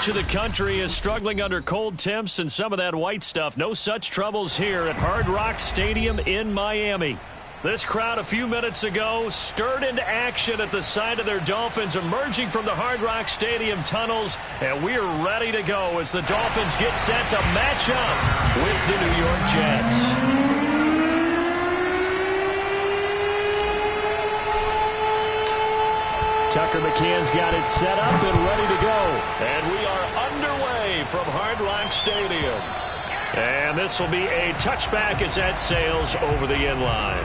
Much of the country is struggling under cold temps and some of that white stuff. No such troubles here at Hard Rock Stadium in Miami. This crowd a few minutes ago stirred into action at the side of their Dolphins emerging from the Hard Rock Stadium tunnels, and we're ready to go as the Dolphins get set to match up with the New York Jets. Tucker McCann's got it set up and ready to go. And we are underway from Hard Rock Stadium. And this will be a touchback as that sails over the end line.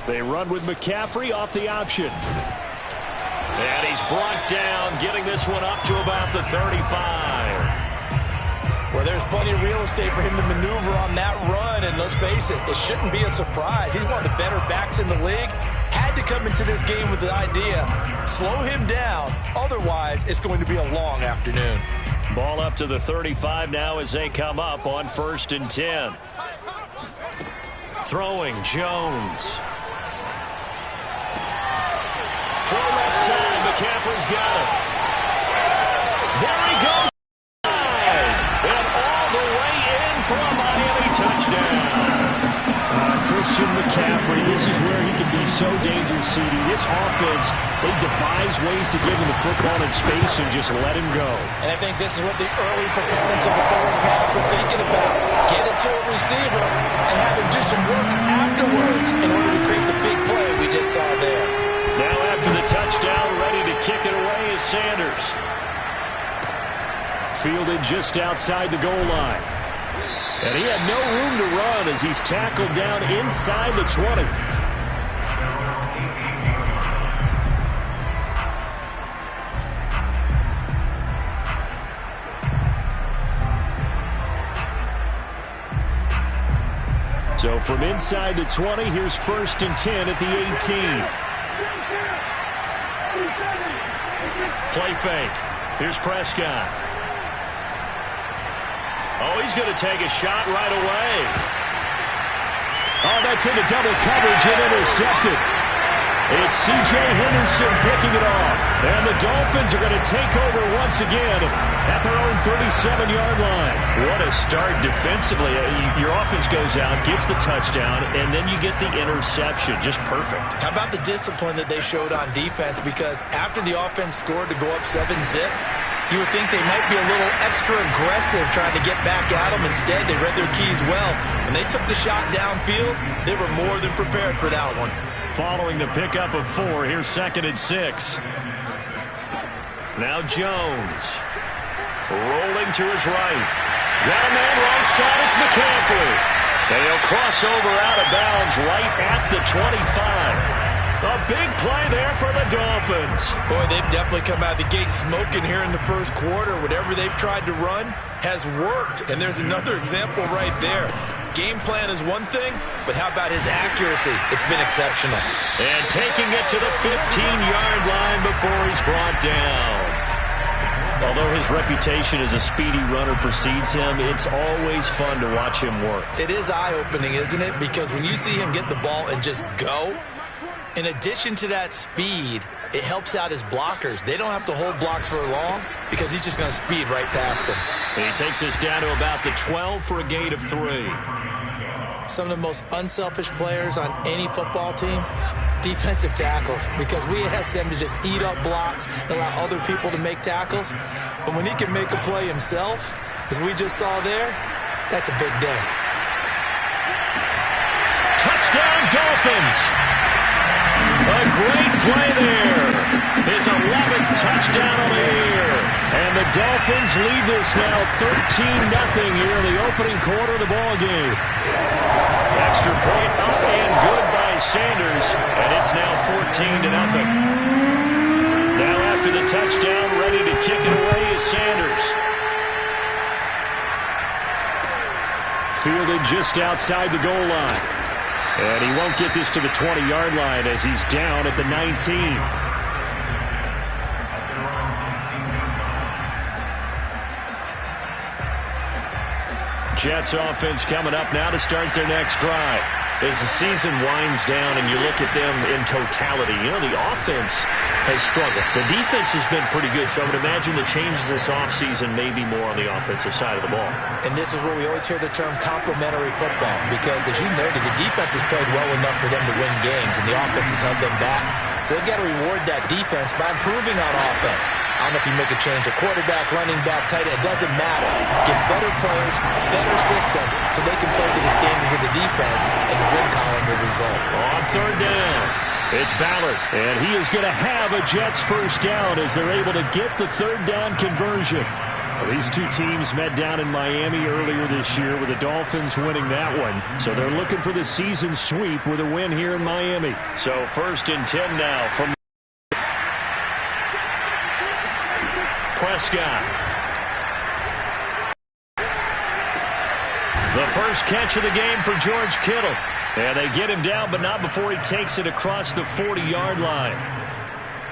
They run with McCaffrey off the option. And he's brought down, getting this one up to about the 35. Well, there's plenty of real estate for him to maneuver on that run, and let's face it, it shouldn't be a surprise. He's one of the better backs in the league. Had to come into this game with the idea, slow him down, otherwise it's going to be a long afternoon. Ball up to the 35 now as they come up on 1st and 10. Throwing Jones. Throw left side. McCaffrey's got it. There he goes. And all the way in for a Miami touchdown. Christian McCaffrey, this is where he can be so dangerous, CD. This offense, they devise ways to give him the football in space and just let him go. And I think this is what the early proponents of the forward pass were thinking about. Get it to a receiver and have him do some work afterwards in order to create the big play we just saw there. Now after the touchdown, ready to kick it away is Sanders. Fielded just outside the goal line. And he had no room to run as he's tackled down inside the 20. So from inside the 20, here's 1st and 10 at the 18. Play fake. Here's Prescott. Oh, he's going to take a shot right away. Oh, that's into double coverage and intercepted. It's C.J. Henderson picking it off. And the Dolphins are going to take over once again at their own 37-yard line. What a start defensively. Your offense goes out, gets the touchdown, and then you get the interception. Just perfect. How about the discipline that they showed on defense? Because after the offense scored to go up 7-zip, you would think they might be a little extra aggressive trying to get back at them. Instead, they read their keys well. When they took the shot downfield, they were more than prepared for that one. Following the pickup of 4, here's 2nd and 6. Now Jones. Rolling to his right. Got a man right side. It's McCaffrey. And he'll cross over out of bounds right at the 25. A big play there for the Dolphins. Boy, they've definitely come out of the gate smoking here in the first quarter. Whatever they've tried to run has worked. And there's another example right there. Game plan is one thing, but how about his accuracy? It's been exceptional. And taking it to the 15-yard line before he's brought down. Although his reputation as a speedy runner precedes him, it's always fun to watch him work. It is eye-opening, isn't it? Because when you see him get the ball and just go, in addition to that speed, it helps out his blockers. They don't have to hold blocks for long because he's just going to speed right past them. And he takes us down to about the 12 for a gain of 3. Some of the most unselfish players on any football team, defensive tackles, because we ask them to just eat up blocks and allow other people to make tackles. But when he can make a play himself, as we just saw there, that's a big day. Touchdown, Dolphins! A great play there. His 11th touchdown on the year. And the Dolphins lead this now 13-0 here in the opening quarter of the ball game. Extra point up and good by Sanders. And it's now 14-0. Now after the touchdown, ready to kick it away is Sanders. Fielded just outside the goal line. And he won't get this to the 20-yard line as he's down at the 19. Jets offense coming up now to start their next drive. As the season winds down and you look at them in totality, you know, the offense has struggled. The defense has been pretty good, so I would imagine the changes this offseason may be more on the offensive side of the ball. And this is where we always hear the term complementary football, because as you noted, the defense has played well enough for them to win games, and the offense has held them back. So they've got to reward that defense by improving on offense. I don't know if you make a change at quarterback, running back, tight end. It doesn't matter. Get better players, better system, so they can play to the standards of the defense, and the win column will result. On third down, it's Ballard, and he is going to have a Jets first down as they're able to get the third down conversion. Well, these two teams met down in Miami earlier this year with the Dolphins winning that one. So they're looking for the season sweep with a win here in Miami. So 1st and 10 now from Prescott. The first catch of the game for George Kittle. And they get him down, but not before he takes it across the 40-yard line.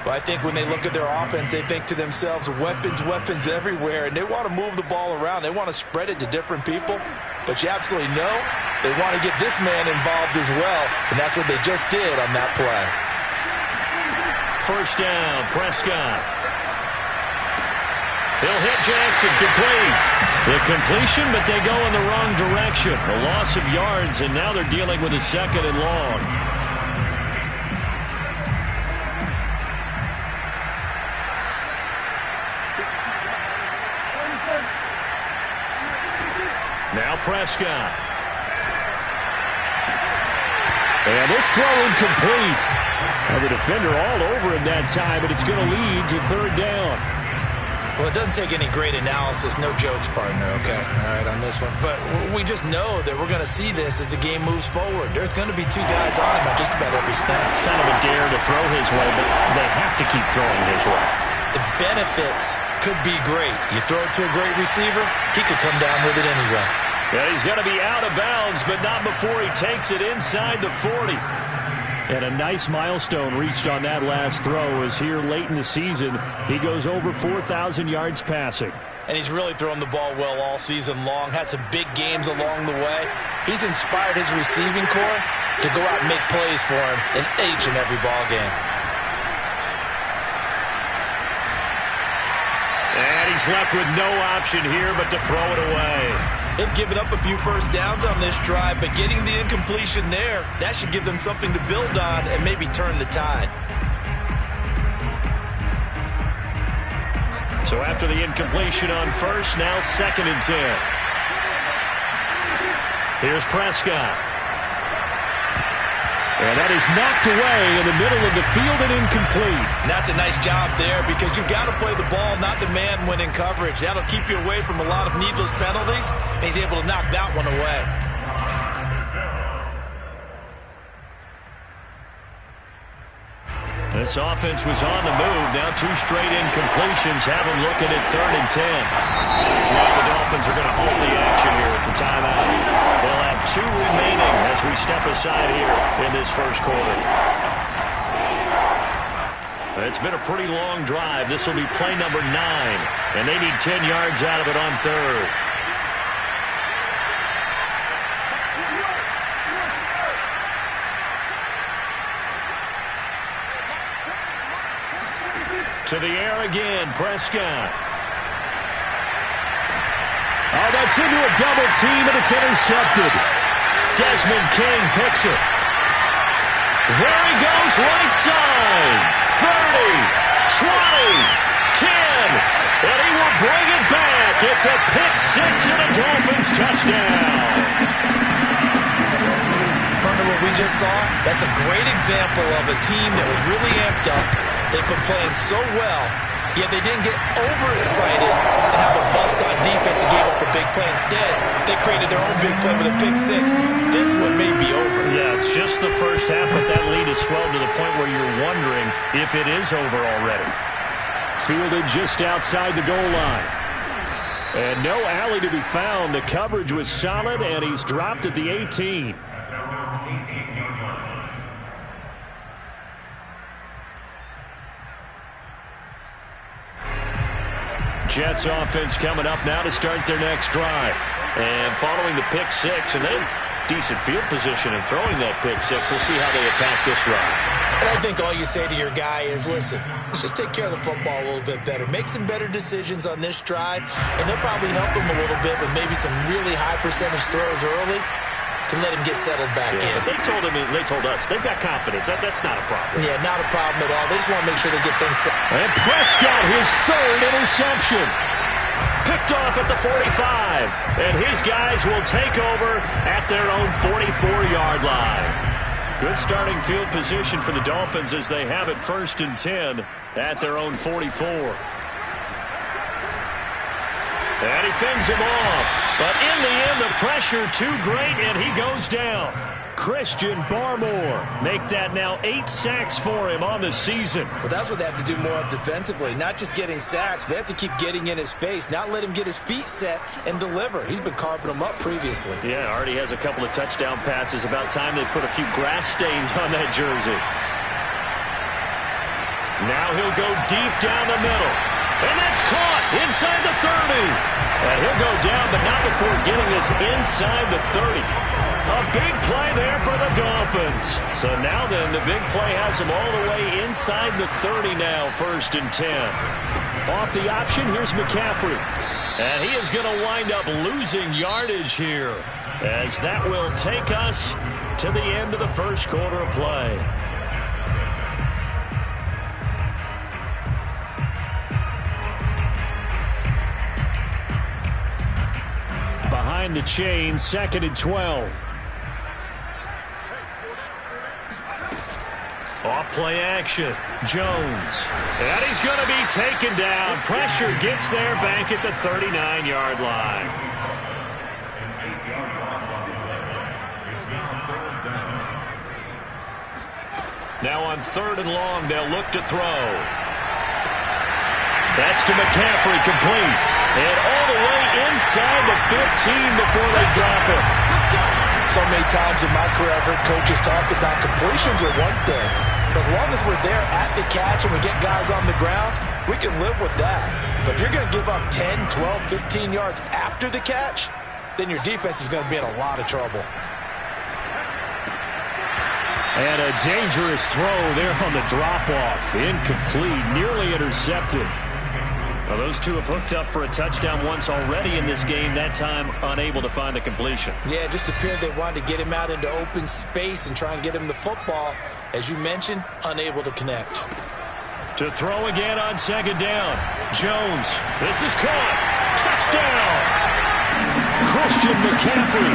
Well, I think when they look at their offense, they think to themselves, weapons, weapons everywhere, and they want to move the ball around. They want to spread it to different people, but you absolutely know they want to get this man involved as well, and that's what they just did on that play. First down, Prescott. He'll hit Jackson, complete. The completion, but they go in the wrong direction. A loss of yards, and now they're dealing with a 2nd and long. Now Prescott. And this throw incomplete. Well, the defender all over him that time, but it's going to lead to third down. Well, it doesn't take any great analysis. No jokes, partner, okay? All right, on this one. But we just know that we're going to see this as the game moves forward. There's going to be 2 guys on him on just about every snap. It's kind of a dare to throw his way, but they have to keep throwing his way. The benefits could be great. You throw it to a great receiver, he could come down with it anyway. Yeah, he's going to be out of bounds, but not before he takes it inside the 40. And a nice milestone reached on that last throw as here late in the season, he goes over 4,000 yards passing. And he's really thrown the ball well all season long, had some big games along the way. He's inspired his receiving corps to go out and make plays for him in each and every ball game. And he's left with no option here but to throw it away. They've given up a few first downs on this drive, but getting the incompletion there, that should give them something to build on and maybe turn the tide. So after the incompletion on first, now 2nd and 10. Here's Prescott. And that is knocked away in the middle of the field and incomplete. And that's a nice job there because you've got to play the ball, not the man when in coverage. That'll keep you away from a lot of needless penalties, and he's able to knock that one away. This offense was on the move. Now 2 straight incompletions have them looking at 3rd and 10. Now the Dolphins are going to hold the action here. It's a timeout. They'll have 2 remaining as we step aside here in this first quarter. It's been a pretty long drive. This will be play number 9, and they need 10 yards out of it on 3rd. To the air again, Prescott. Oh, that's into a double team, and it's intercepted. Desmond King picks it. There he goes, right side. 30, 20, 10, and he will bring it back. It's a pick 6 and a Dolphins touchdown. Partner, what we just saw, that's a great example of a team that was really amped up. They've been playing so well, yet they didn't get overexcited and have a bust on defense and gave up a big play. Instead, they created their own big play with a pick 6. This one may be over. Yeah, it's just the first half, but that lead has swelled to the point where you're wondering if it is over already. Fielded just outside the goal line. And no alley to be found. The coverage was solid, and he's dropped at the 18. Jets offense coming up now to start their next drive. And following the pick six, and then decent field position and throwing that pick six. We'll see how they attack this drive. And I think all you say to your guy is, listen, let's just take care of the football a little bit better. Make some better decisions on this drive, and they'll probably help him a little bit with maybe some really high percentage throws early to let him get settled back in. They told us they've got confidence. That's not a problem. Yeah, not a problem at all. They just want to make sure they get things set. And Prescott, his third interception. Picked off at the 45. And his guys will take over at their own 44-yard line. Good starting field position for the Dolphins as they have it 1st and 10 at their own 44. And he fends him off. But in the end, the pressure too great, and he goes down. Christian Barmore make that now 8 sacks for him on the season. Well, that's what they have to do more of defensively. Not just getting sacks, but they have to keep getting in his face, not let him get his feet set and deliver. He's been carving them up previously. Yeah, already has a couple of touchdown passes. About time they put a few grass stains on that jersey. Now he'll go deep down the middle. And that's caught inside the 30. And he'll go down, but not before getting us inside the 30. A big play there for the Dolphins. So now then, the big play has him all the way inside the 30 now, 1st and 10. Off the option, here's McCaffrey. And he is going to wind up losing yardage here, as that will take us to the end of the first quarter of play. Behind the chain, 2nd and 12. Off play action, Jones. And he's going to be taken down. Pressure gets there back at the 39-yard line. Now on 3rd and long, they'll look to throw. That's to McCaffrey, complete. And all the way inside the 15 before they drop it. So many times in my career I've heard coaches talk about completions are one thing. But as long as we're there at the catch and we get guys on the ground, we can live with that. But if you're going to give up 10, 12, 15 yards after the catch, then your defense is going to be in a lot of trouble. And a dangerous throw there on the drop-off. Incomplete, nearly intercepted. Well, those two have hooked up for a touchdown once already in this game, that time unable to find the completion. Yeah, it just appeared they wanted to get him out into open space and try and get him the football. As you mentioned, unable to connect. To throw again on 2nd down. Jones, this is caught. Touchdown! Christian McCaffrey,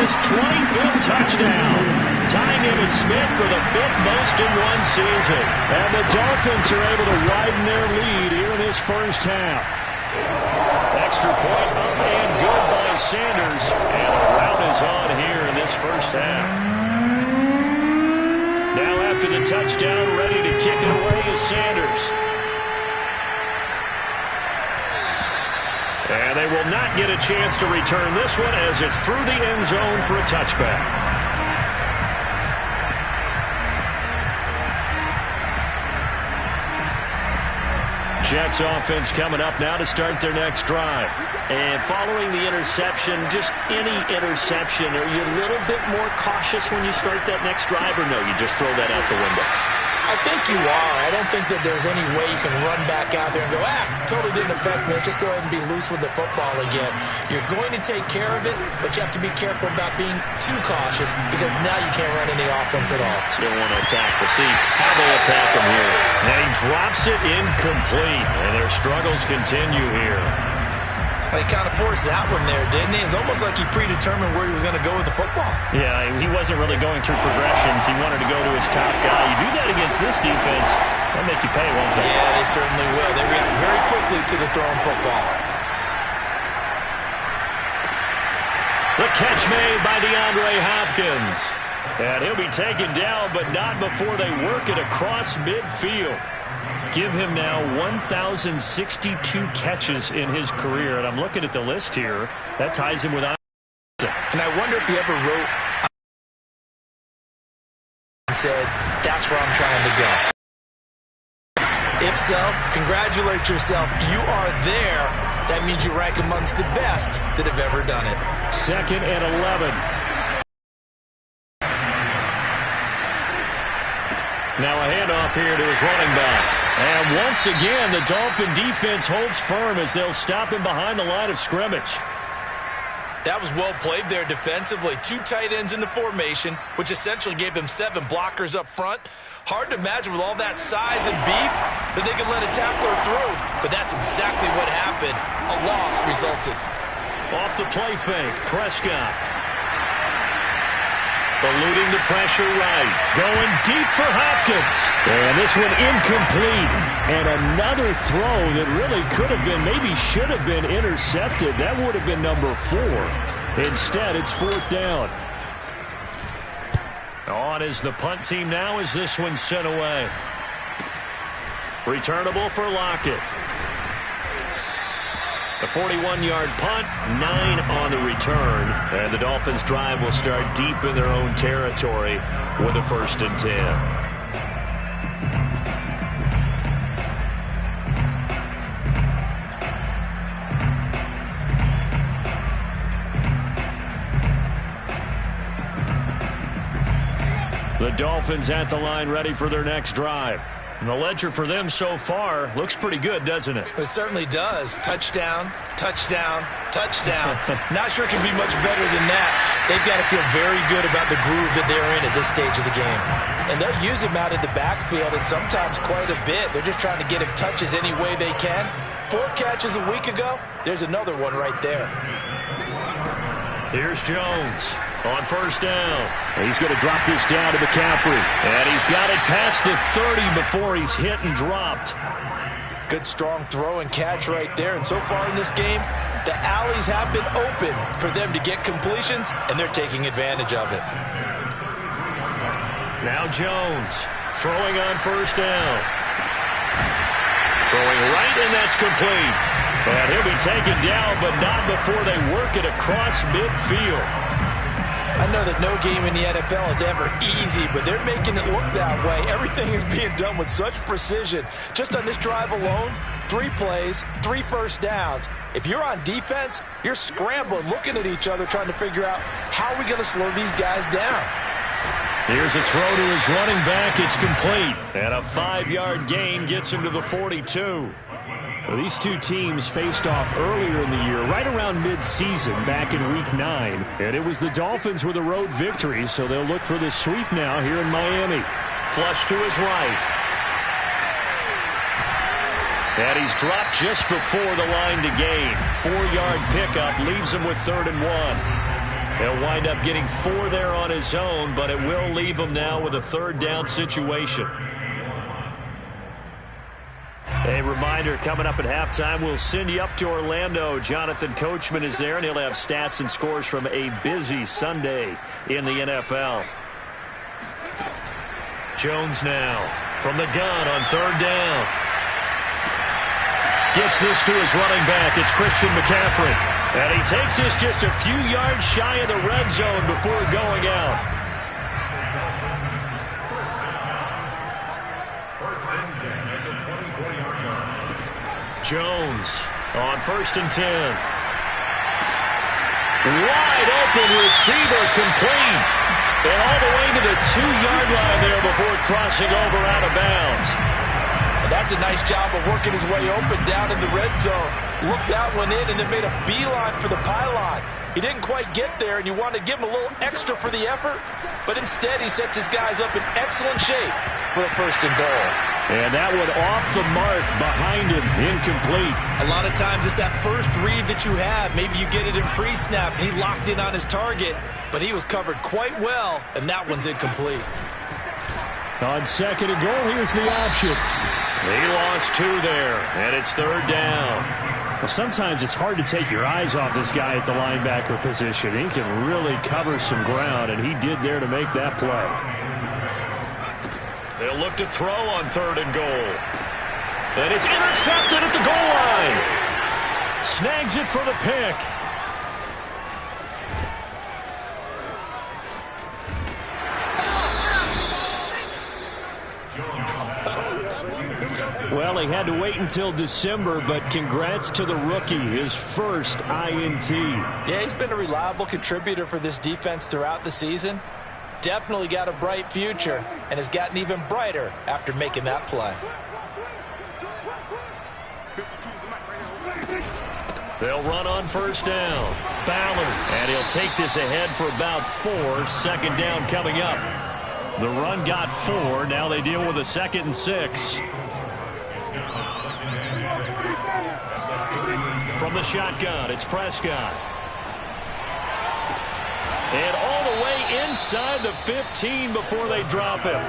his 25th touchdown. Tying him and Smith for the 5th most in one season. And the Dolphins are able to widen their lead here in this first half. Extra point up and good by Sanders. And a rout is on here in this first half. Now after the touchdown, ready to kick it away is Sanders. And they will not get a chance to return this one as it's through the end zone for a touchback. Jets offense coming up now to start their next drive. And following the interception, just any interception, are you a little bit more cautious when you start that next drive, or no, you just throw that out the window? I think you are. I don't think that there's any way you can run back out there and go, totally didn't affect me. Let's just go ahead and be loose with the football again. You're going to take care of it, but you have to be careful about being too cautious because now you can't run any offense at all. Still want to attack. We'll see how they attack him here. And he drops it incomplete, and their struggles continue here. He kind of forced that one there, didn't he? It's almost like he predetermined where he was going to go with the football. Yeah, he wasn't really going through progressions. He wanted to go to his top guy. You do that against this defense, they'll make you pay, won't they? Yeah, they certainly will. They react very quickly to the thrown football. The catch made by DeAndre Hopkins. And he'll be taken down, but not before they work it across midfield. Give him now 1,062 catches in his career. And I'm looking at the list here. That ties him with... And I wonder if he ever wrote and said, that's where I'm trying to go. If so, congratulate yourself. You are there. That means you rank amongst the best that have ever done it. 2nd and 11. Now a handoff here to his running back. And once again, the Dolphin defense holds firm as they'll stop him behind the line of scrimmage. That was well played there defensively. 2 tight ends in the formation, which essentially gave them 7 blockers up front. Hard to imagine with all that size and beef that they could let a tackler through. But that's exactly what happened. A loss resulted. Off the play fake, Prescott. Eluding the pressure right. Going deep for Hopkins. And this one incomplete. And another throw that really could have been, maybe should have been intercepted. That would have been number 4. Instead, it's 4th down. On is the punt team now as this one's sent away. Returnable for Lockett. A 41-yard punt, 9 on the return. And the Dolphins' drive will start deep in their own territory with a 1st and 10. The Dolphins at the line ready for their next drive. And the ledger for them so far looks pretty good, doesn't it? It certainly does. Touchdown, touchdown, touchdown. Not sure it can be much better than that. They've got to feel very good about the groove that they're in at this stage of the game. And they'll use him out in the backfield and sometimes quite a bit. They're just trying to get him touches any way they can. 4 catches a week ago. There's another one right there. Here's Jones on 1st down. He's going to drop this down to McCaffrey. And he's got it past the 30 before he's hit and dropped. Good strong throw and catch right there. And so far in this game, the alleys have been open for them to get completions, and they're taking advantage of it. Now Jones throwing on 1st down. Throwing right, and that's complete. And he'll be taken down, but not before they work it across midfield. I know that no game in the NFL is ever easy, but they're making it look that way. Everything is being done with such precision. Just on this drive alone, 3 plays, 3 first downs. If you're on defense, you're scrambling, looking at each other, trying to figure out how are we going to slow these guys down. Here's a throw to his running back. It's complete. And a 5-yard gain gets him to the 42. Well, these 2 teams faced off earlier in the year, right around mid-season, back in Week 9. And it was the Dolphins with a road victory, so they'll look for the sweep now here in Miami. Flush to his right. And he's dropped just before the line to gain. 4-yard pickup leaves him with 3rd and 1. He'll wind up getting 4 there on his own, but it will leave him now with a 3rd down situation. A reminder, coming up at halftime, we'll send you up to Orlando. Jonathan Coachman is there, and he'll have stats and scores from a busy Sunday in the NFL. Jones now from the gun on 3rd down. Gets this to his running back. It's Christian McCaffrey. And he takes this just a few yards shy of the red zone before going out. Jones on 1st and 10. Wide open receiver complete. And all the way to the 2-yard line there before crossing over out of bounds. That's a nice job of working his way open down in the red zone. Looked that one in and then made a beeline for the pylon. He didn't quite get there, and you want to give him a little extra for the effort, but instead he sets his guys up in excellent shape for a 1st and goal. And that one off the mark behind him, incomplete. A lot of times it's that first read that you have. Maybe you get it in pre-snap, and he locked in on his target, but he was covered quite well, and that one's incomplete. On 2nd and goal, here's the option. He lost 2 there, and it's 3rd down. Well, sometimes it's hard to take your eyes off this guy at the linebacker position. He can really cover some ground, and he did there to make that play. They'll look to throw on 3rd and goal. And it's intercepted at the goal line. Snags it for the pick. Well, he had to wait until December, but congrats to the rookie, his first INT. Yeah, he's been a reliable contributor for this defense throughout the season. Definitely got a bright future and has gotten even brighter after making that play. They'll run on first down. Ballard, and he'll take this ahead for about 4. Second down coming up. The run got 4. Now they deal with a 2nd and 6. From the shotgun, it's Prescott. And all the way inside the 15 before they drop him.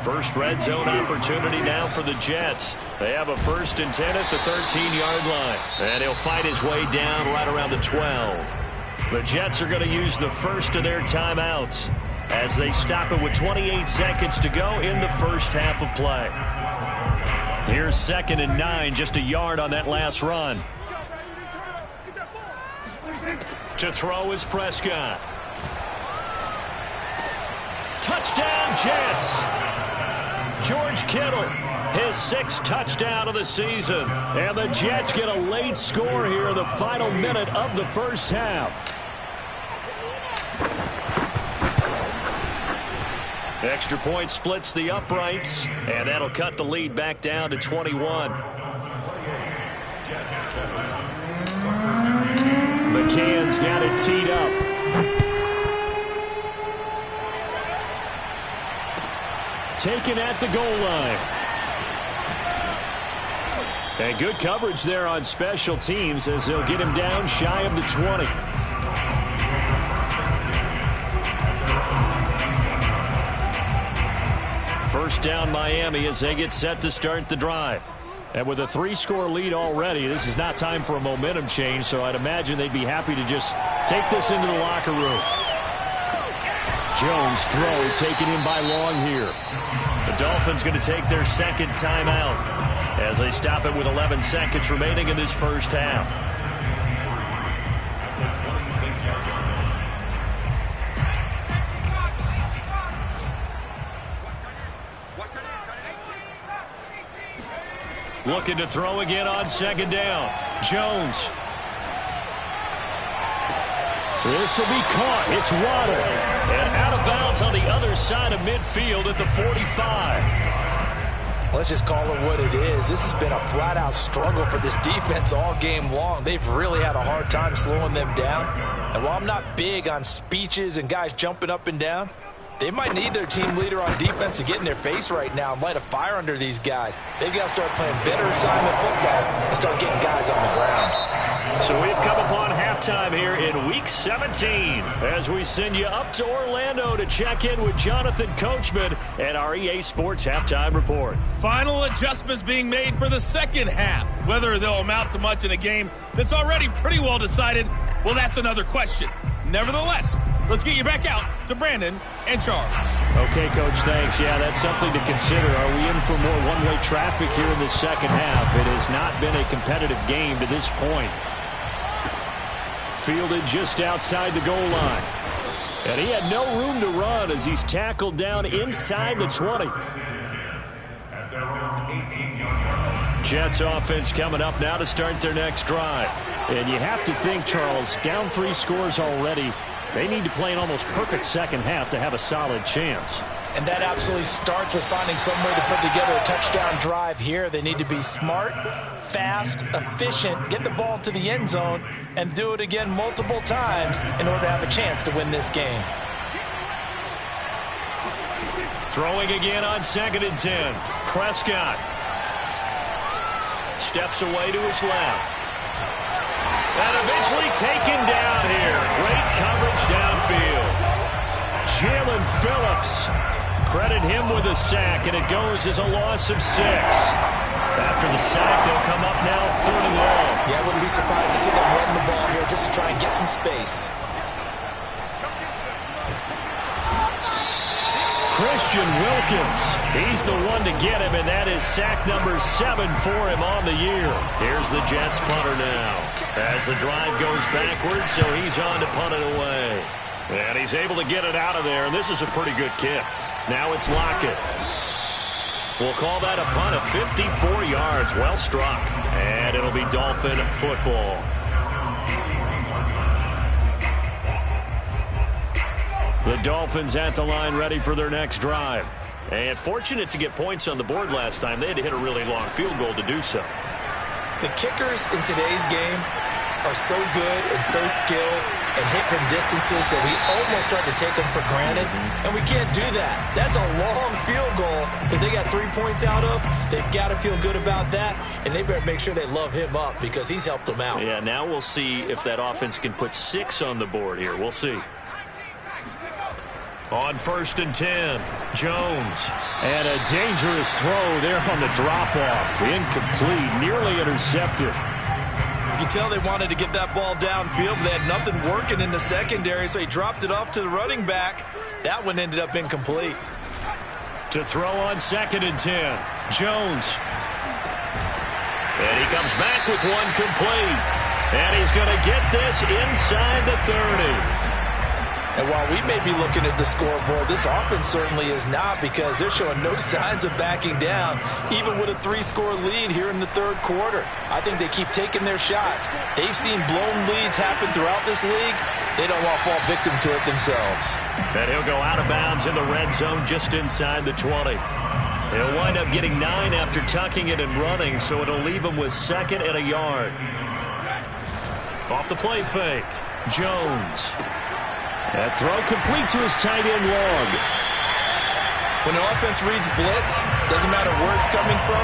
First red zone opportunity now for the Jets. They have a 1st and 10 at the 13-yard line. And he'll fight his way down right around the 12. The Jets are going to use the first of their timeouts as they stop it with 28 seconds to go in the first half of play. Here's 2nd and 9, just a yard on that last run. To throw is Prescott. Touchdown, Jets. George Kittle, his 6th touchdown of the season. And the Jets get a late score here in the final minute of the first half. Extra point splits the uprights, and that'll cut the lead back down to 21. McCann's got it teed up. Taken at the goal line. And good coverage there on special teams as they'll get him down shy of the 20. First down Miami as they get set to start the drive. And with a 3-score lead already, this is not time for a momentum change, so I'd imagine they'd be happy to just take this into the locker room. Jones throw taken in by Long here. The Dolphins going to take their 2nd timeout as they stop it with 11 seconds remaining in this first half. Looking to throw again on 2nd down. Jones. This will be caught. It's Waddle. And out of bounds on the other side of midfield at the 45. Let's just call it what it is. This has been a flat-out struggle for this defense all game long. They've really had a hard time slowing them down. And while I'm not big on speeches and guys jumping up and down, they might need their team leader on defense to get in their face right now and light a fire under these guys. They've got to start playing better assignment football and start getting guys on the ground. So we've come upon halftime here in Week 17 as we send you up to Orlando to check in with Jonathan Coachman and our EA Sports Halftime Report. Final adjustments being made for the second half. Whether they'll amount to much in a game that's already pretty well decided, well, that's another question. Nevertheless, let's get you back out to Brandon and Charles. Okay, Coach, thanks. Yeah, that's something to consider. Are we in for more one-way traffic here in the second half? It has not been a competitive game to this point. Fielded just outside the goal line. And he had no room to run as he's tackled down inside the 20. Jets offense coming up now to start their next drive. And you have to think, Charles, down 3 scores already. They need to play an almost perfect second half to have a solid chance. And that absolutely starts with finding some way to put together a touchdown drive here. They need to be smart, fast, efficient, get the ball to the end zone, and do it again multiple times in order to have a chance to win this game. Throwing again on 2nd and 10. Prescott steps away to his left. And eventually taken down here. Great coverage downfield. Jalen Phillips. Credit him with a sack, and it goes as a loss of 6. After the sack, they'll come up now 3rd and long. Yeah, I wouldn't be surprised to see them running the ball here just to try and get some space. Christian Wilkins, he's the one to get him, and that is sack number 7 for him on the year. Here's the Jets punter now. As the drive goes backwards, so he's on to punt it away. And he's able to get it out of there, and this is a pretty good kick. Now it's Lockett. We'll call that a punt of 54 yards. Well struck. And it'll be Dolphin football. The Dolphins at the line ready for their next drive. And fortunate to get points on the board last time. They had to hit a really long field goal to do so. The kickers in today's game are so good and so skilled and hit from distances that we almost start to take them for granted. And we can't do that. That's a long field goal that they got 3 points out of. They've got to feel good about that, and they better make sure they love him up because he's helped them out. Yeah, now we'll see if that offense can put 6 on the board here. We'll see. On 1st and 10, Jones. And a dangerous throw there on the drop-off. Incomplete, nearly intercepted. You can tell they wanted to get that ball downfield, but they had nothing working in the secondary, so he dropped it off to the running back. That one ended up incomplete. To throw on 2nd and 10, Jones. And he comes back with one complete. And he's going to get this inside the 30. And while we may be looking at the scoreboard, this offense certainly is not, because they're showing no signs of backing down, even with a 3-score lead here in the 3rd quarter. I think they keep taking their shots. They've seen blown leads happen throughout this league. They don't want to fall victim to it themselves. And he'll go out of bounds in the red zone just inside the 20. He'll wind up getting 9 after tucking it and running, so it'll leave him with 2nd and a yard. Off the play fake, Jones. That throw complete to his tight end Long. When an offense reads blitz, doesn't matter where it's coming from,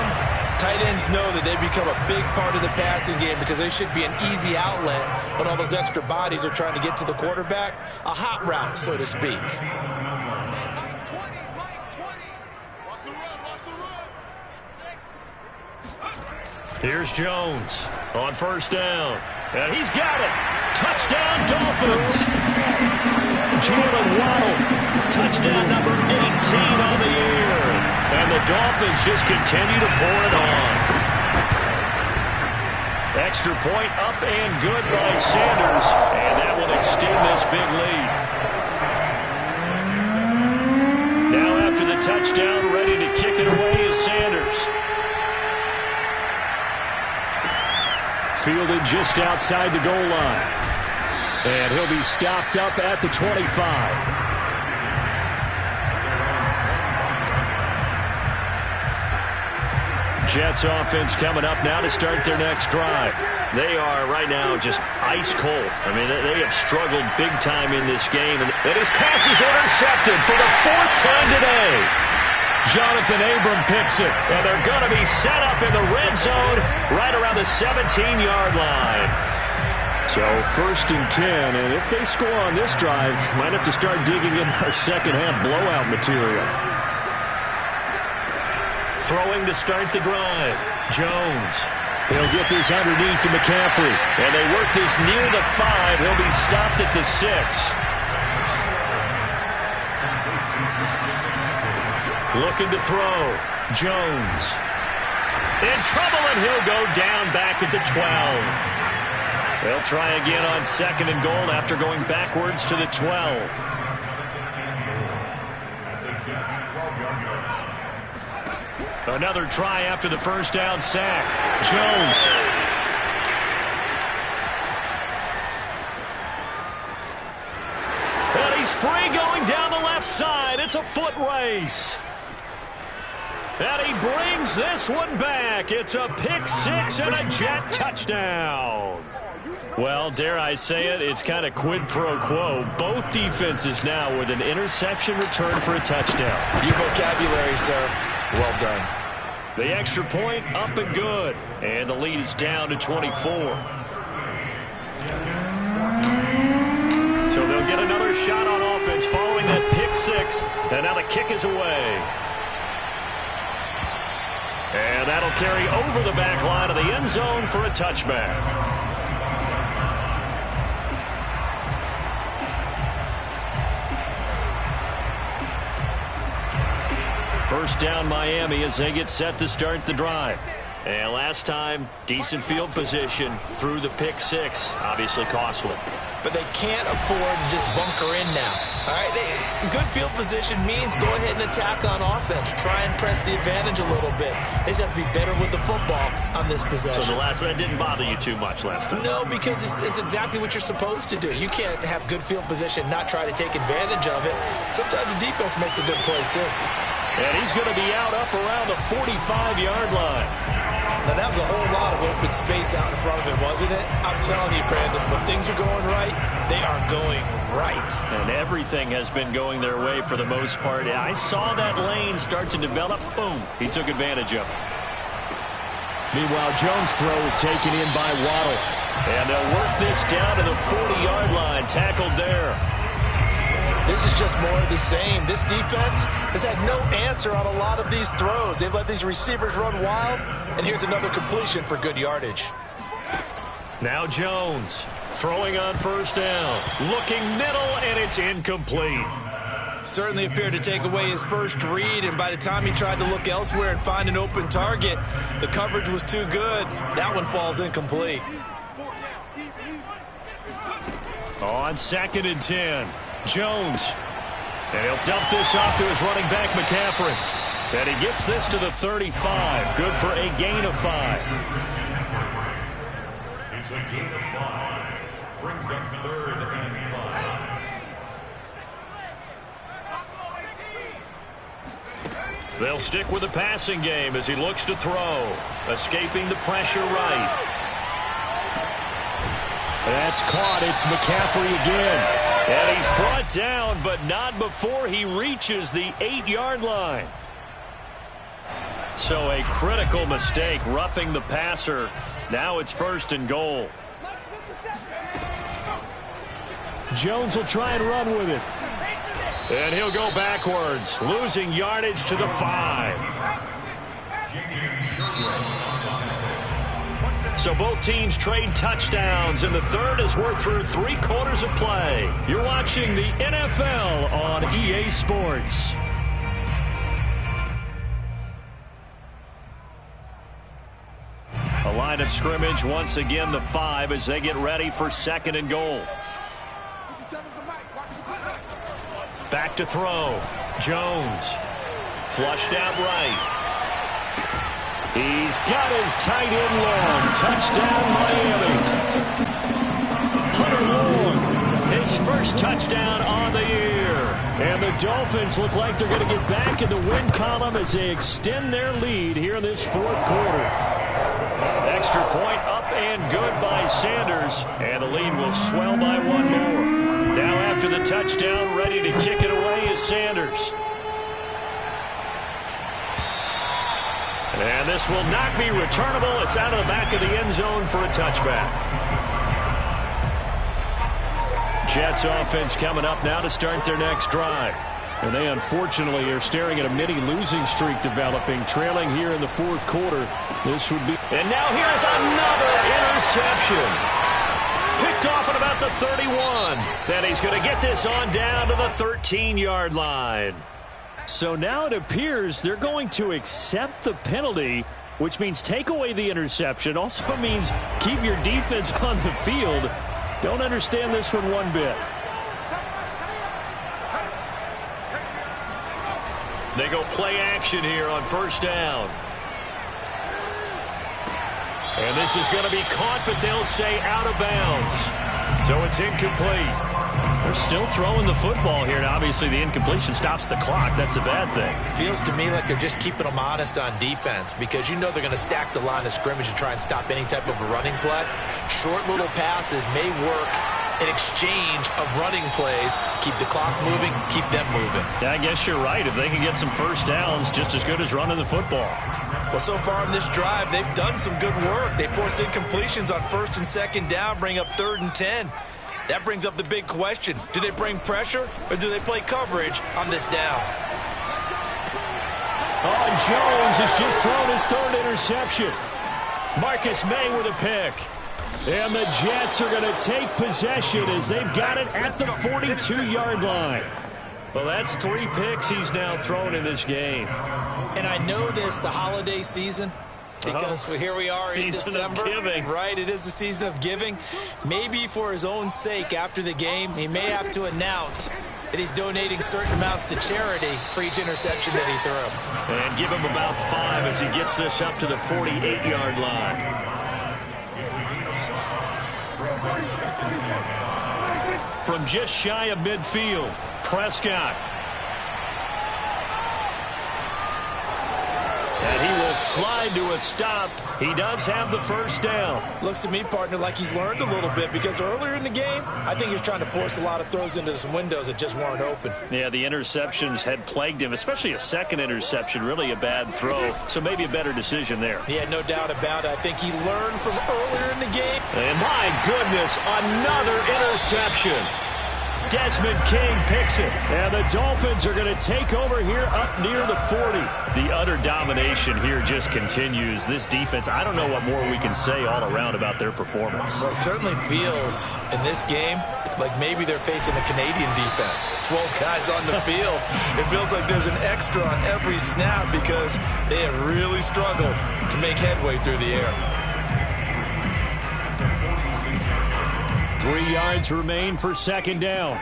tight ends know that they become a big part of the passing game because they should be an easy outlet when all those extra bodies are trying to get to the quarterback. A hot route, so to speak. Here's Jones on 1st down. And he's got it. Touchdown, Dolphins. Jalen Waddle, touchdown number 18 on the year. And the Dolphins just continue to pour it on. Extra point up and good by Sanders. And that will extend this big lead. Now after the touchdown, ready to kick it away is Sanders. Fielded just outside the goal line. And he'll be stopped up at the 25. Jets offense coming up now to start their next drive. They are right now just ice cold. I mean, they have struggled big time in this game. And his pass is intercepted for the 4th time today. Jonathan Abram picks it, and they're going to be set up in the red zone right around the 17-yard line. So 1st and 10, and if they score on this drive, might have to start digging in our second-half blowout material. Throwing to start the drive, Jones. He'll get this underneath to McCaffrey, and they work this near the 5. He'll be stopped at the 6. Looking to throw. Jones. In trouble, and he'll go down back at the 12. They'll try again on 2nd and goal after going backwards to the 12. Another try after the 1st down sack. Jones. And he's free going down the left side. It's a foot race. And he brings this one back. It's a pick 6 and a Jet touchdown. Well, dare I say it, it's kind of quid pro quo. Both defenses now with an interception return for a touchdown. Your vocabulary, sir. Well done. The extra point up and good. And the lead is down to 24. So they'll get another shot on offense following that pick 6. And now the kick is away. And that'll carry over the back line of the end zone for a touchback. First down Miami as they get set to start the drive. And last time, decent field position through the pick six. Obviously costly. But they can't afford to just bunker in now. All right, good field position means go ahead and attack on offense. Try and press the advantage a little bit. They just have to be better with the football on this possession. So the last one didn't bother you too much last time? No, because it's exactly what you're supposed to do. You can't have good field position, not try to take advantage of it. Sometimes the defense makes a good play, too. And he's going to be out up around the 45-yard line. Now, that was a whole lot of open space out in front of him, wasn't it? I'm telling you, Brandon, when things are going right, they are going right. And everything has been going their way for the most part. I saw that lane start to develop. Boom. He took advantage of it. Meanwhile, Jones' throw is taken in by Waddle. And they'll work this down to the 40-yard line. Tackled there. This is just more of the same. This defense has had no answer on a lot of these throws. They've let these receivers run wild, and here's another completion for good yardage. Now Jones throwing on first down. Looking middle, and it's incomplete. Certainly appeared to take away his first read, and by the time he tried to look elsewhere and find an open target, the coverage was too good. That one falls incomplete. On 2nd and 10. Jones. And he'll dump this off to his running back, McCaffrey. And he gets this to the 35. Good for a gain of 5. It's a gain of 5. Brings up 3rd and 5. They'll stick with the passing game as he looks to throw. Escaping the pressure right. That's caught. It's McCaffrey again. And he's brought down, but not before he reaches the 8-yard line. So a critical mistake, roughing the passer. Now it's 1st and goal. Jones will try and run with it. And he'll go backwards, losing yardage to the 5. So both teams trade touchdowns, and the third is worth through 3 quarters of play. You're watching the NFL on EA Sports. A line of scrimmage, once again the 5 as they get ready for 2nd and goal. Back to throw. Jones. Flushed out right. He's got his tight end long. Touchdown, Miami. Hunter Long, his first touchdown on the year. And the Dolphins look like they're going to get back in the win column as they extend their lead here in this 4th quarter. Extra point up and good by Sanders. And the lead will swell by 1 more. Now after the touchdown, ready to kick it away is Sanders. And this will not be returnable. It's out of the back of the end zone for a touchback. Jets offense coming up now to start their next drive. And they unfortunately are staring at a mini losing streak developing, trailing here in the 4th quarter. This would be... And now here's another interception. Picked off at about the 31. Then he's going to get this on down to the 13-yard line. So now it appears they're going to accept the penalty, which means take away the interception. Also means keep your defense on the field. Don't understand this one bit. They go play action here on first down. And this is going to be caught, but they'll say out of bounds. So it's incomplete. They're still throwing the football here, and obviously the incompletion stops the clock. That's a bad thing. Feels to me like they're just keeping them honest on defense because you know they're going to stack the line of scrimmage and try and stop any type of a running play. Short little passes may work in exchange of running plays. Keep the clock moving, keep them moving. I guess you're right. If they can get some first downs, just as good as running the football. Well, so far in this drive, they've done some good work. They force incompletions on 1st and 2nd down, bring up 3rd and 10. That brings up the big question. Do they bring pressure or do they play coverage on this down? Oh, Jones has just thrown his 3rd interception. Marcus May with a pick. And the Jets are going to take possession as they've got it at the 42-yard line. Well, that's 3 picks he's now thrown in this game. And I know this, the holiday season, because here we are in December. Season of giving. Right, it is the season of giving. Maybe for his own sake, after the game, he may have to announce that he's donating certain amounts to charity for each interception that he threw. And give him about 5 as he gets this up to the 48-yard line. From just shy of midfield, Prescott. And he will slide to a stop. He does have the first down. Looks to me, partner, like he's learned a little bit, because earlier in the game, I think he was trying to force a lot of throws into some windows that just weren't open. Yeah, the interceptions had plagued him, especially a second interception, really a bad throw. So maybe a better decision there. Yeah, no doubt about it. I think he learned from earlier in the game. And my goodness, another interception. Desmond King picks it, and the Dolphins are going to take over here up near the 40. The utter domination here just continues. This defense, I don't know what more we can say all around about their performance. Well, it certainly feels in this game like maybe they're facing a Canadian defense. 12 guys on the field. It feels like there's an extra on every snap because they have really struggled to make headway through the air. 3 yards remain for second down.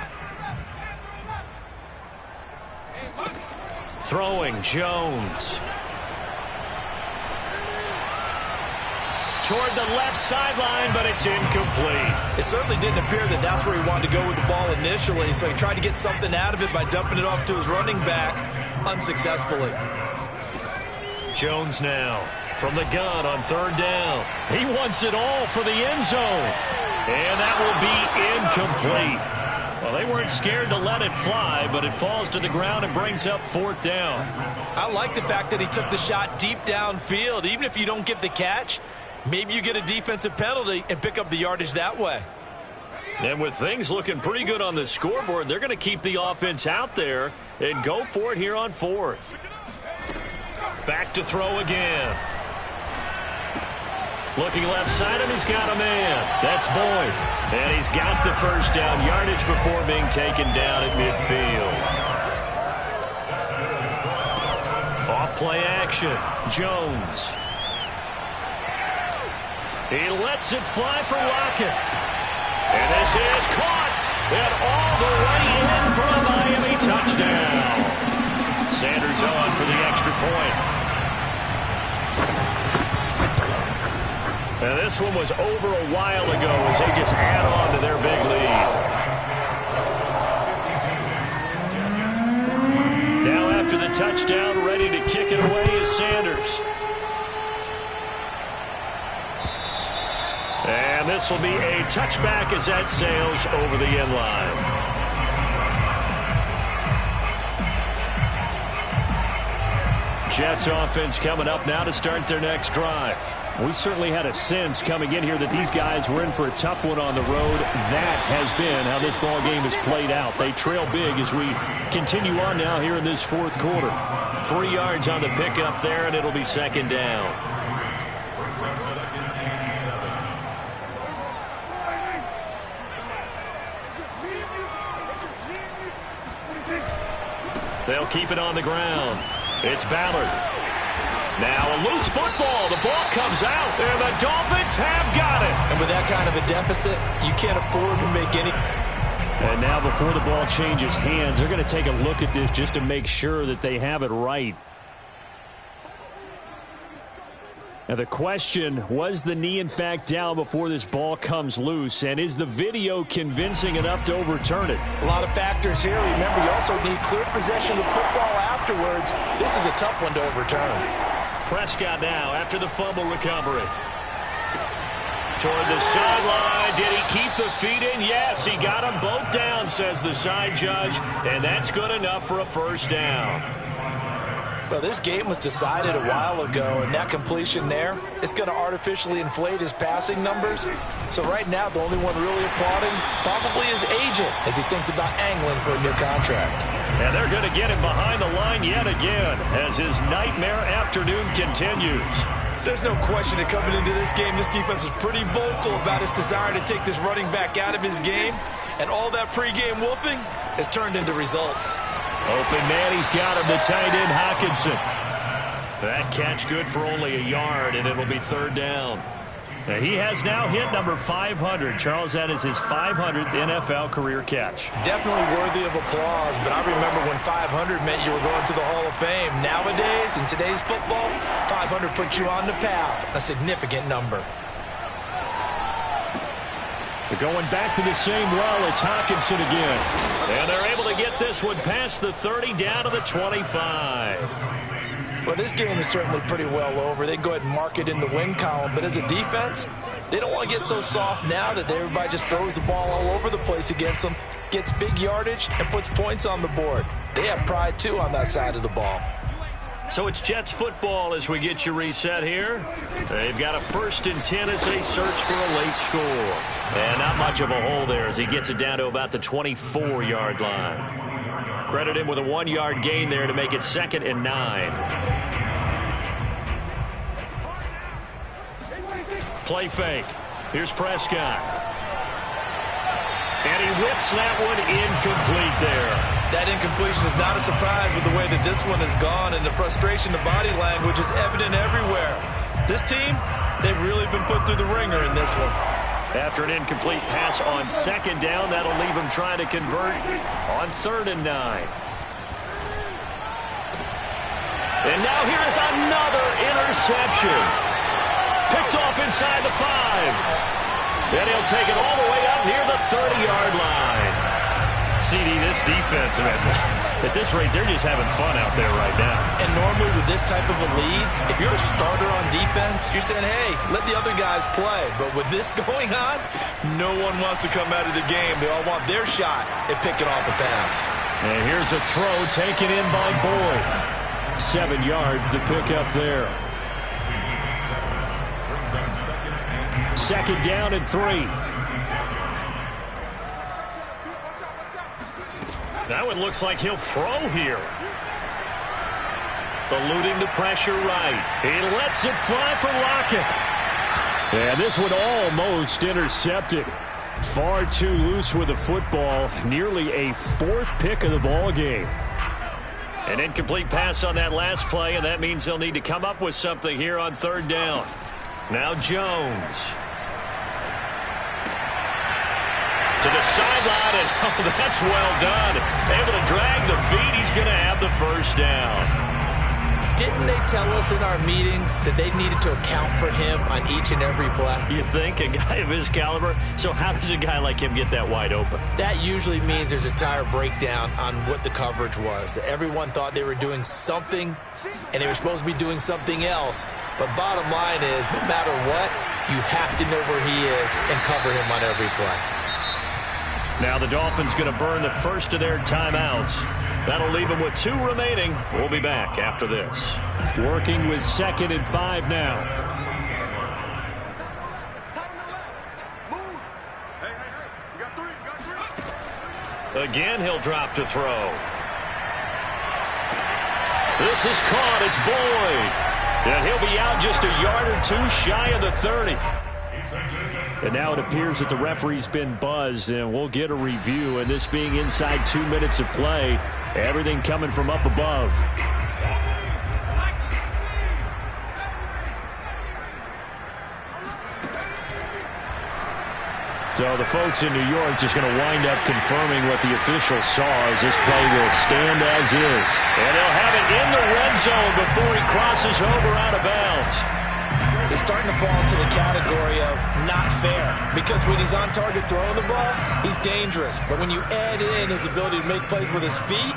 Throwing Jones. Toward the left sideline, but it's incomplete. It certainly didn't appear that that's where he wanted to go with the ball initially, so he tried to get something out of it by dumping it off to his running back unsuccessfully. Jones now from the gun on third down. He wants it all for the end zone. And that will be incomplete. Well, they weren't scared to let it fly, but it falls to the ground and brings up fourth down. I like the fact that he took the shot deep downfield. Even if you don't get the catch, maybe you get a defensive penalty and pick up the yardage that way. And with things looking pretty good on the scoreboard, they're going to keep the offense out there and go for it here on fourth. Back to throw again. Looking left side, and he's got a man. That's Boyd. And he's got the first down yardage before being taken down at midfield. Off play action. Jones. He lets it fly for Lockett. And this is caught. And all the way in for a Miami touchdown. Sanders on for the extra point. And this one was over a while ago as they just add on to their big lead. Now after the touchdown, ready to kick it away is Sanders. And this will be a touchback as that sails over the end line. Jets offense coming up now to start their next drive. We certainly had a sense coming in here that these guys were in for a tough one on the road. That has been how this ball game has played out. They trail big as we continue on now here in this fourth quarter. 3 yards on the pickup there, and it'll be second down. They'll keep it on the ground. It's Ballard. Now a loose football. The ball comes out, and the Dolphins have got it. And with that kind of a deficit, you can't afford to make any. And now before the ball changes hands, they're going to take a look at this just to make sure that they have it right. Now the question, was the knee in fact down before this ball comes loose? And is the video convincing enough to overturn it? A lot of factors here. Remember, you also need clear possession of football afterwards. This is a tough one to overturn. Prescott now after the fumble recovery. Toward the sideline. Did he keep the feet in? Yes, he got them both down, says the side judge. And that's good enough for a first down. Well, this game was decided a while ago, and that completion there is going to artificially inflate his passing numbers. So right now, the only one really applauding probably his agent as he thinks about angling for a new contract. And they're going to get him behind the line yet again as his nightmare afternoon continues. There's no question that coming into this game, this defense was pretty vocal about its desire to take this running back out of his game. And all that pregame wolfing has turned into results. Open man, he's got him, the tight end, Hockenson. That catch good for only a yard, and it'll be third down. So he has now hit number 500. Charles, that is his 500th NFL career catch. Definitely worthy of applause, but I remember when 500 meant you were going to the Hall of Fame. Nowadays, in today's football, 500 puts you on the path, a significant number. They're going back to the same well. It's Hockenson again. And they're able to get this one past the 30 down to the 25. Well, this game is certainly pretty well over. They can go ahead and mark it in the win column. But as a defense, they don't want to get so soft now that everybody just throws the ball all over the place against them, gets big yardage, and puts points on the board. They have pride, too, on that side of the ball. So it's Jets football as we get you reset here. They've got a 1st and 10 as they search for a late score. And not much of a hole there as he gets it down to about the 24-yard line. Credit him with a 1-yard gain there to make it 2nd and 9. Play fake. Here's Prescott. And he whips that one incomplete there. That incompletion is not a surprise with the way that this one has gone, and the frustration, the body language is evident everywhere. This team, they've really been put through the ringer in this one. After an incomplete pass on 2nd down, that'll leave him trying to convert on 3rd and 9. And now here is another interception. Picked off inside the 5. And he'll take it all the way up near the 30-yard line. CD, this defense, at this rate, they're just having fun out there right now. And normally with this type of a lead, if you're a starter on defense, you're saying, hey, let the other guys play. But with this going on, no one wants to come out of the game. They all want their shot at picking off a pass. And here's a throw taken in by Boyd. 7 yards to pick up there. 2nd down and 3. That one looks like he'll throw here. Eluding the pressure right. He lets it fly for Lockett. And this one almost intercepted. Far too loose with the football. Nearly a 4th pick of the ball game. An incomplete pass on that last play, and that means they'll need to come up with something here on 3rd down. Now Jones. To the sideline, and oh, that's well done. Able to drag the feet. He's going to have the 1st down. Didn't they tell us in our meetings that they needed to account for him on each and every play? You think? A guy of his caliber? So how does a guy like him get that wide open? That usually means there's a entire breakdown on what the coverage was. Everyone thought they were doing something, and they were supposed to be doing something else. But bottom line is, no matter what, you have to know where he is and cover him on every play. Now the Dolphins going to burn the first of their timeouts. That'll leave them with 2 remaining. We'll be back after this. Working with 2nd and 5 now. Again, he'll drop to throw. This is caught. It's Boyd. And he'll be out just a yard or 2 shy of the 30. And now it appears that the referee's been buzzed, and we'll get a review. And this being inside 2 minutes of play, everything coming from up above. So the folks in New York just going to wind up confirming what the official saw as this play will stand as is. And they'll have it in the red zone before he crosses over out of bounds. It's starting to fall into the category of not fair, because when he's on target throwing the ball, he's dangerous. But when you add in his ability to make plays with his feet,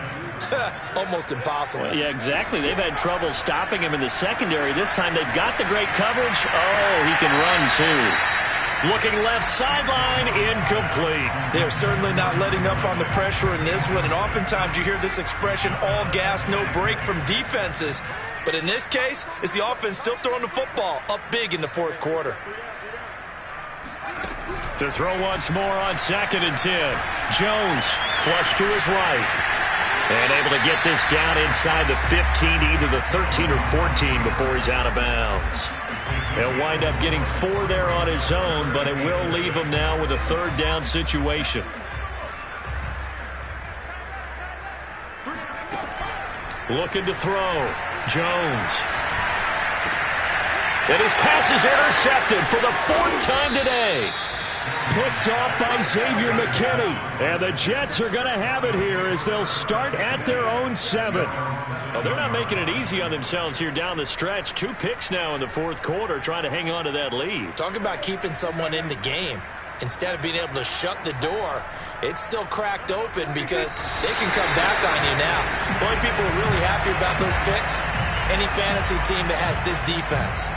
almost impossible. Yeah, exactly. They've had trouble stopping him in the secondary. This time they've got the great coverage. Oh, he can run too. Looking left sideline, incomplete. They're certainly not letting up on the pressure in this one, and oftentimes you hear this expression, all gas, no break from defenses. But in this case, it's the offense still throwing the football up big in the 4th quarter. To throw once more on 2nd and 10. Jones flush to his right. And able to get this down inside the 15, either the 13 or 14 before he's out of bounds. He'll wind up getting 4 there on his own, but it will leave him now with a 3rd down situation. Looking to throw. Jones And his pass is intercepted for the 4th time today. Picked off by Xavier McKinney. And the Jets are going to have it here as they'll start at their own 7. Well, they're not making it easy on themselves here down the stretch. 2 picks now in the 4th quarter trying to hang on to that lead. Talk about keeping someone in the game. Instead of being able to shut the door, it's still cracked open because they can come back on you now. The only people who are really happy about those picks, any fantasy team that has this defense.